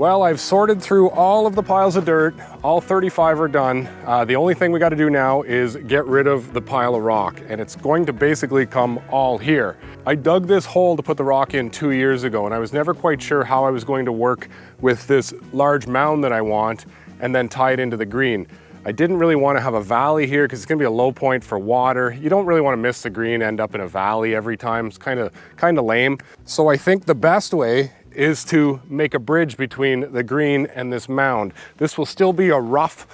Well, I've sorted through all of the piles of dirt. All 35 are done. The only thing we got to do now is get rid of the pile of rock, and it's going to basically come all here. I dug this hole to put the rock in 2 years ago, and I was never quite sure how I was going to work with this large mound that I want and then tie it into the green. I didn't really want to have a valley here because it's going to be a low point for water. You don't really want to miss the green, end up in a valley every time. It's kind of lame. So I think the best way is to make a bridge between the green and this mound. This will still be a rough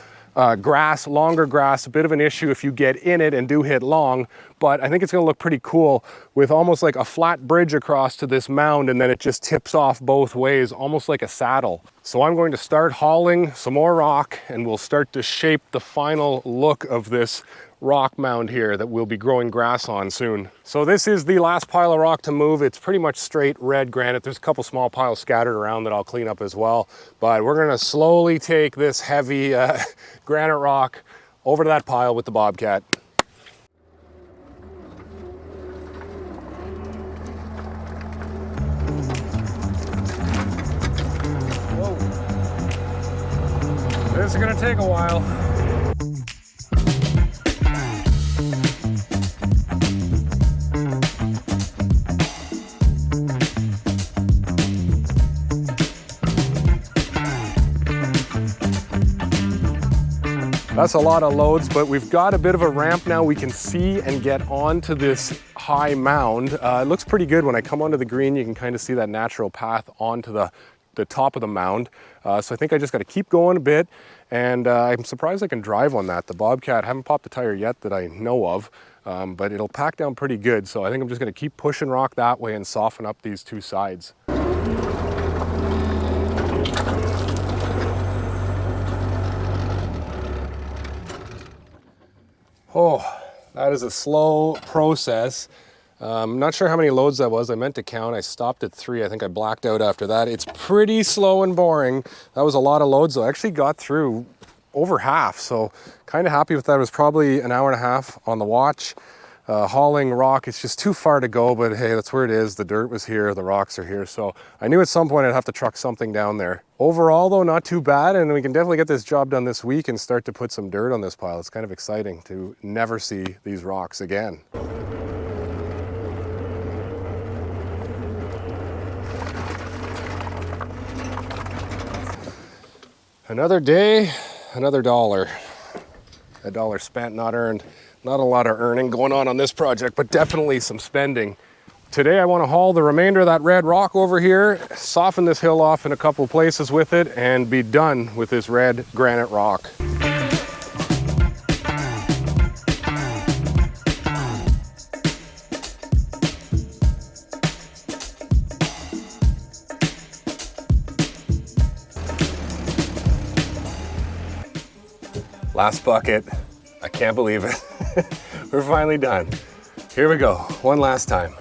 grass, longer grass, a bit of an issue if you get in it and do hit long, but I think it's gonna look pretty cool with almost like a flat bridge across to this mound, and then it just tips off both ways, almost like a saddle. So I'm going to start hauling some more rock, and we'll start to shape the final look of this rock mound here that we'll be growing grass on soon. So this is the last pile of rock to move. It's pretty much straight red granite. There's a couple small piles scattered around that I'll clean up as well, but we're gonna slowly take this heavy granite rock over to that pile with the Bobcat. Whoa. This is gonna take a while. That's a lot of loads, but we've got a bit of a ramp now. We can see and get onto this high mound. It looks pretty good. When I come onto the green, you can kind of see that natural path onto the top of the mound. So I think I just got to keep going a bit, and I'm surprised I can drive on that. The Bobcat, haven't popped a tire yet that I know of, but it'll pack down pretty good. So I think I'm just going to keep pushing rock that way and soften up these two sides. Oh, that is a slow process. I'm not sure how many loads that was. I meant to count. I stopped at 3. I think I blacked out after that. It's pretty slow and boring. That was a lot of loads though. I actually got through over half, so kind of happy with that. It was probably an hour and a half on the watch. Hauling rock, it's just too far to go, but hey, that's where it is. The dirt was here, the rocks are here, so I knew at some point I'd have to truck something down there. Overall though, not too bad, and we can definitely get this job done this week and start to put some dirt on this pile. It's kind of exciting to never see these rocks again. Another day, another dollar. A dollar spent, not earned. Not a lot of earning going on this project, but definitely some spending. Today I want to haul the remainder of that red rock over here, soften this hill off in a couple places with it, and be done with this red granite rock. Last bucket. I can't believe it. We're finally done. Here we go, one last time.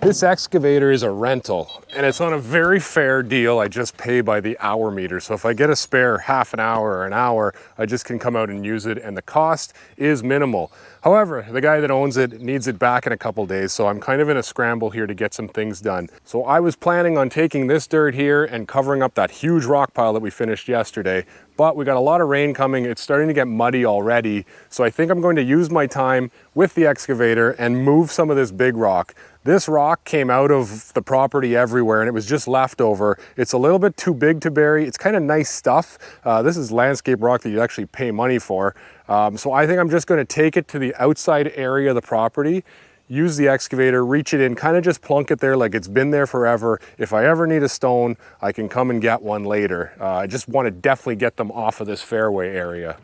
This excavator is a rental, and it's on a very fair deal. I just pay by the hour meter. So if I get a spare half an hour or an hour, I just can come out and use it, and the cost is minimal. However, the guy that owns it needs it back in a couple days, so I'm kind of in a scramble here to get some things done. So I was planning on taking this dirt here and covering up that huge rock pile that we finished yesterday, but we got a lot of rain coming. It's starting to get muddy already, so I think I'm going to use my time with the excavator and move some of this big rock. This rock came out of the property everywhere, and it was just leftover. It's a little bit too big to bury. It's kind of nice stuff. This is landscape rock that you actually pay money for. So I think I'm just going to take it to the outside area of the property, use the excavator, reach it in, kind of just plunk it there like it's been there forever. If I ever need a stone, I can come and get one later. I just want to definitely get them off of this fairway area.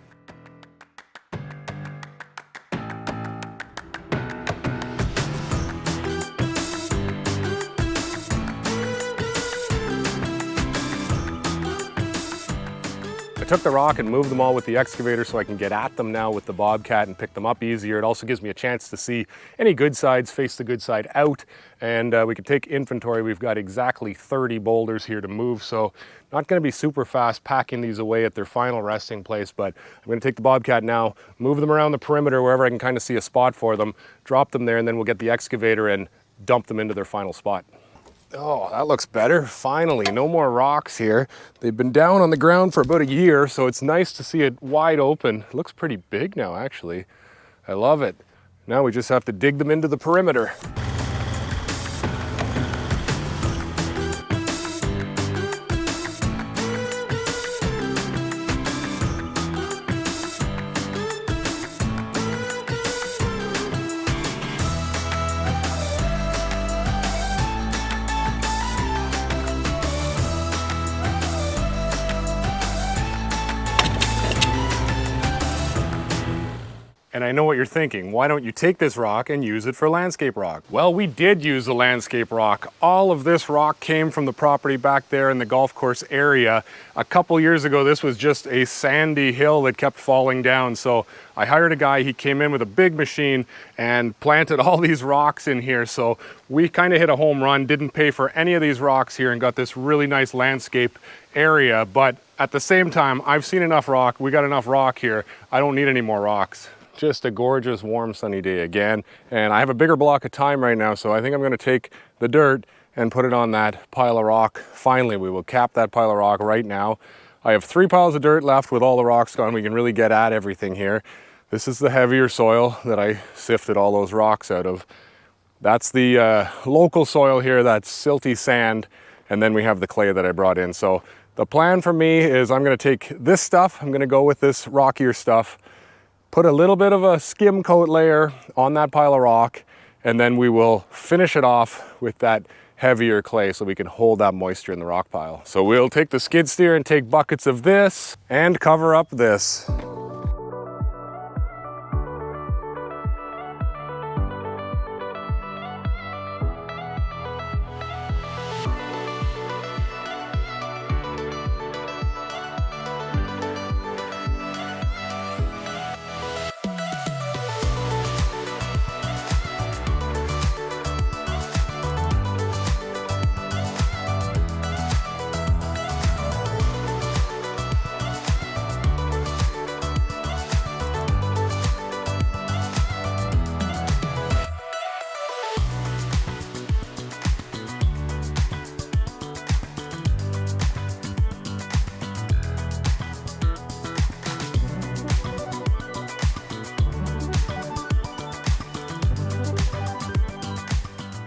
took the rock and moved them all with the excavator so I can get at them now with the Bobcat and pick them up easier. It also gives me a chance to see any good sides, face the good side out, and we can take inventory. We've got exactly 30 boulders here to move, so not going to be super fast packing these away at their final resting place, but I'm going to take the Bobcat now, move them around the perimeter wherever I can kind of see a spot for them, drop them there, and then we'll get the excavator and dump them into their final spot. Oh, that looks better. Finally, no more rocks here. They've been down on the ground for about a year, so it's nice to see it wide open. It looks pretty big now, actually. I love it. Now we just have to dig them into the perimeter. And I know what you're thinking, why don't you take this rock and use it for landscape rock? Well, we did use the landscape rock. All of this rock came from the property back there in the golf course area. A couple years ago, this was just a sandy hill that kept falling down. So I hired a guy, he came in with a big machine and planted all these rocks in here. So we kind of hit a home run, didn't pay for any of these rocks here and got this really nice landscape area. But at the same time, I've seen enough rock, we got enough rock here. I don't need any more rocks. Just a gorgeous, warm, sunny day again. And I have a bigger block of time right now, so I think I'm gonna take the dirt and put it on that pile of rock. Finally, we will cap that pile of rock right now. I have 3 piles of dirt left with all the rocks gone. We can really get at everything here. This is the heavier soil that I sifted all those rocks out of. That's the local soil here, that's silty sand. And then we have the clay that I brought in. So the plan for me is I'm gonna take this stuff, I'm gonna go with this rockier stuff, put a little bit of a skim coat layer on that pile of rock, and then we will finish it off with that heavier clay so we can hold that moisture in the rock pile. So we'll take the skid steer and take buckets of this and cover up this.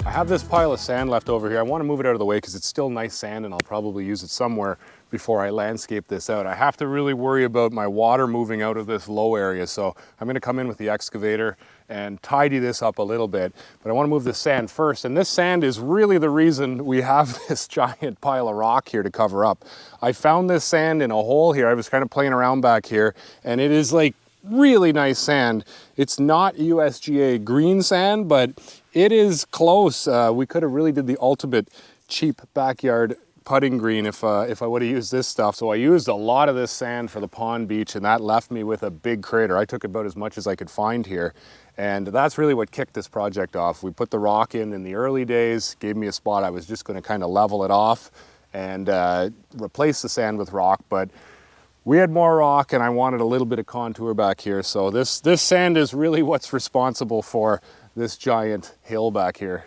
I have this pile of sand left over here. I want to move it out of the way because it's still nice sand and I'll probably use it somewhere before I landscape this out. I have to really worry about my water moving out of this low area. So I'm going to come in with the excavator and tidy this up a little bit. But I want to move this sand first. And this sand is really the reason we have this giant pile of rock here to cover up. I found this sand in a hole here. I was kind of playing around back here and it is like really nice sand. It's not USGA green sand, but it is close. We could have really did the ultimate cheap backyard putting green if I would have used this stuff. So I used a lot of this sand for the pond beach and that left me with a big crater. I took about as much as I could find here. And that's really what kicked this project off. We put the rock in the early days, gave me a spot. I was just going to kind of level it off and replace the sand with rock. But we had more rock and I wanted a little bit of contour back here. So this sand is really what's responsible for this giant hill back here.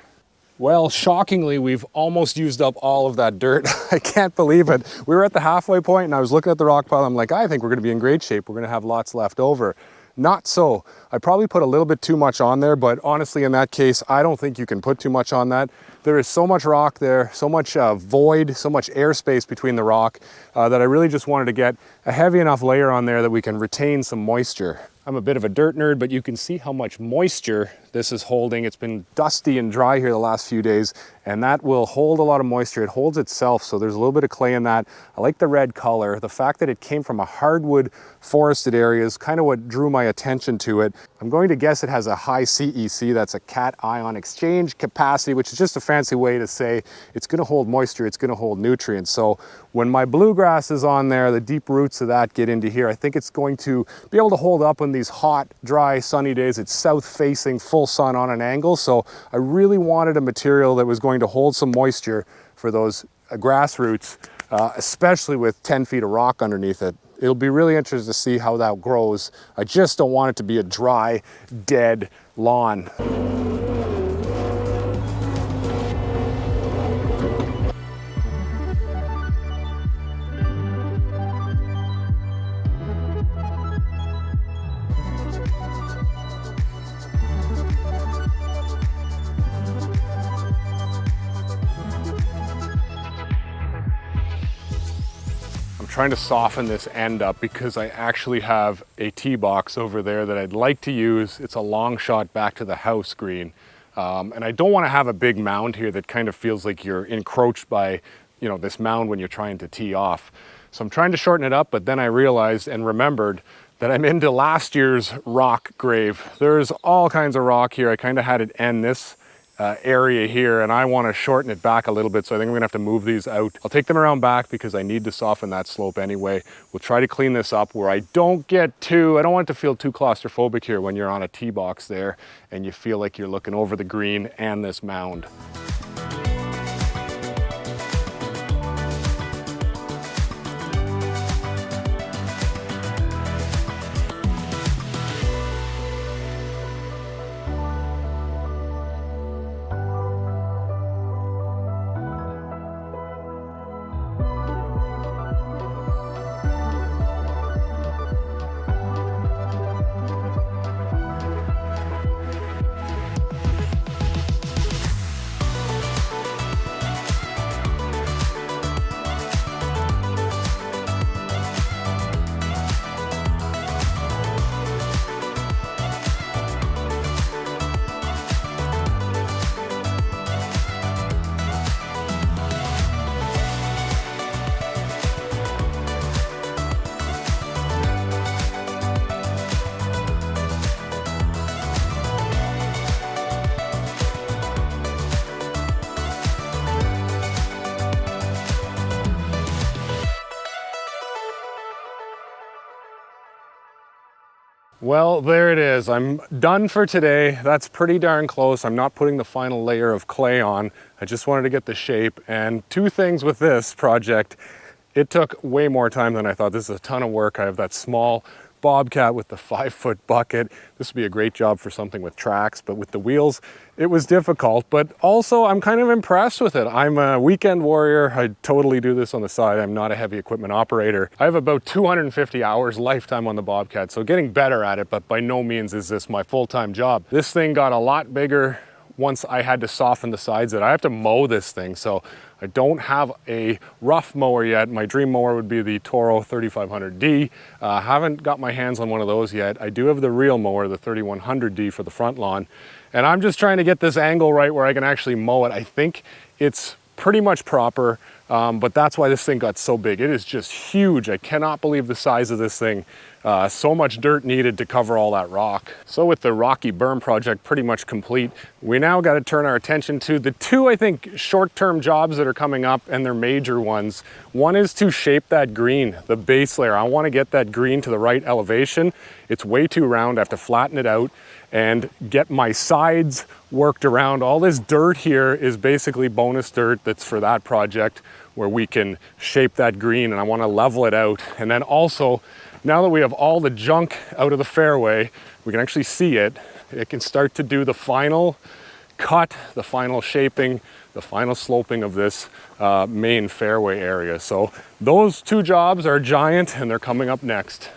Well, shockingly, we've almost used up all of that dirt. I can't believe it. We were at the halfway point and I was looking at the rock pile. I'm like, I think we're gonna be in great shape. We're gonna have lots left over. Not so. I probably put a little bit too much on there, but honestly, in that case, I don't think you can put too much on that. There is so much rock there, so much void, so much airspace between the rock that I really just wanted to get a heavy enough layer on there that we can retain some moisture. I'm a bit of a dirt nerd, but you can see how much moisture This is holding, it's been dusty and dry here the last few days, and that will hold a lot of moisture. It holds itself, so there's a little bit of clay in that. I like the red color. The fact that it came from a hardwood forested area is kind of what drew my attention to it. I'm going to guess it has a high CEC, that's a cation exchange capacity, which is just a fancy way to say it's gonna hold moisture, it's gonna hold nutrients. So when my bluegrass is on there, the deep roots of that get into here. I think it's going to be able to hold up on these hot, dry, sunny days. It's south facing, full sun on an angle. So I really wanted a material that was going to hold some moisture for those grass roots, especially with 10 feet of rock underneath it. It'll be really interesting to see how that grows. I just don't want it to be a dry, dead lawn. Trying to soften this end up because I actually have a tee box over there that I'd like to use. It's a long shot back to the house green. And I don't want to have a big mound here that kind of feels like you're encroached by, you know, this mound when you're trying to tee off. So I'm trying to shorten it up, but then I realized and remembered that I'm into last year's rock grave. There's all kinds of rock here. I kind of had it end this area here, and I want to shorten it back a little bit, so I think I'm gonna have to move these out. I'll take them around back because I need to soften that slope anyway. We'll try to clean this up where I don't want it to feel too claustrophobic here when you're on a tee box there and you feel like you're looking over the green and this mound. Well, there it is. I'm done for today. That's pretty darn close. I'm not putting the final layer of clay on. I just wanted to get the shape. And two things with this project, it took way more time than I thought. This is a ton of work. I have that small Bobcat with the 5-foot bucket. This would be a great job for something with tracks, but with the wheels, it was difficult. But also, I'm kind of impressed with it. I'm a weekend warrior. I totally do this on the side. I'm not a heavy equipment operator. I have about 250 hours lifetime on the Bobcat, so getting better at it, but by no means is this my full-time job. This thing got a lot bigger once I had to soften the sides of it. I have to mow this thing, so I don't have a rough mower yet. My dream mower would be the Toro 3500D. Haven't got my hands on one of those yet. I do have the real mower, the 3100D for the front lawn. And I'm just trying to get this angle right where I can actually mow it. I think it's pretty much proper, but that's why this thing got so big. It is just huge. I cannot believe the size of this thing. So much dirt needed to cover all that rock. So with the rocky berm project pretty much complete, we now got to turn our attention to the two, I think, short-term jobs that are coming up, and they're major ones. One is to shape that green, the base layer. I want to get that green to the right elevation. It's way too round. I have to flatten it out and get my sides worked around. All this dirt here is basically bonus dirt that's for that project where we can shape that green, and I want to level it out. And then also, now that we have all the junk out of the fairway, we can actually see it. It can start to do the final cut, the final shaping, the final sloping of this main fairway area. So those two jobs are giant, and they're coming up next.